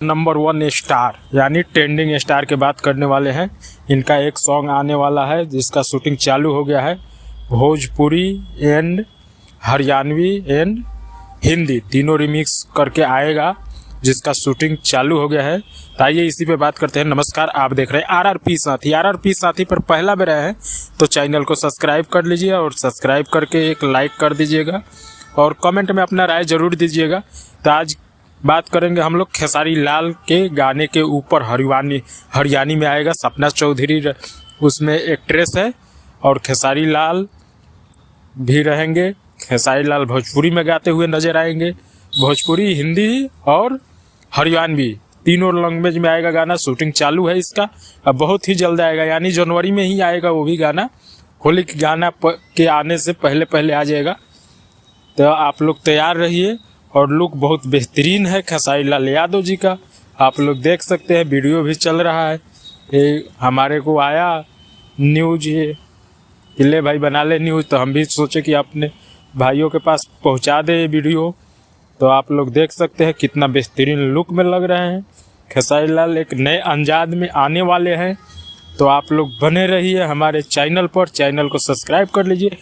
Number 1 star यानी trending star की बात करने वाले हैं। इनका एक सॉन्ग आने वाला है जिसका शूटिंग चालू हो गया है। भोजपुरी एंड हरियाणवी एंड हिंदी तीनों रिमिक्स करके आएगा, जिसका शूटिंग चालू हो गया है। तो आइए इसी पे बात करते हैं। नमस्कार, आप देख रहे हैं आरआरपी साथी। आरआरपी साथी पर पहला बार आए हैं तो चैनल को सब्सक्राइब कर लीजिए और सब्सक्राइब करके एक लाइक कर दीजिएगा और कमेंट में अपना राय जरूर दीजिएगा। तो आज बात करेंगे हम लोग खेसारी लाल के गाने के ऊपर। हरियाणी में आएगा। सपना चौधरी उसमें एक्ट्रेस है और खेसारी लाल भी रहेंगे। खेसारी लाल भोजपुरी में गाते हुए नजर आएंगे। भोजपुरी, हिंदी और हरियाणवी तीनों लैंग्वेज में आएगा गाना। शूटिंग चालू है इसका, अब बहुत ही जल्द आएगा, यानी जनवरी में ही आएगा वो भी गाना। होली के गाना के आने से पहले पहले आ जाएगा। तो आप लोग तैयार रहिए। और लुक बहुत बेहतरीन है खेसारी लाल यादव जी का, आप लोग देख सकते हैं। वीडियो भी चल रहा है। ये हमारे को आया न्यूज, ये ले भाई बना ले न्यूज़, तो हम भी सोचे कि अपने भाइयों के पास पहुंचा दे ये वीडियो। तो आप लोग देख सकते हैं कितना बेहतरीन लुक में लग रहे हैं। खेसारी लाल एक नए अंदाज में आने वाले हैं। तो आप लोग बने रहिए हमारे चैनल पर। चैनल को सब्सक्राइब कर लीजिए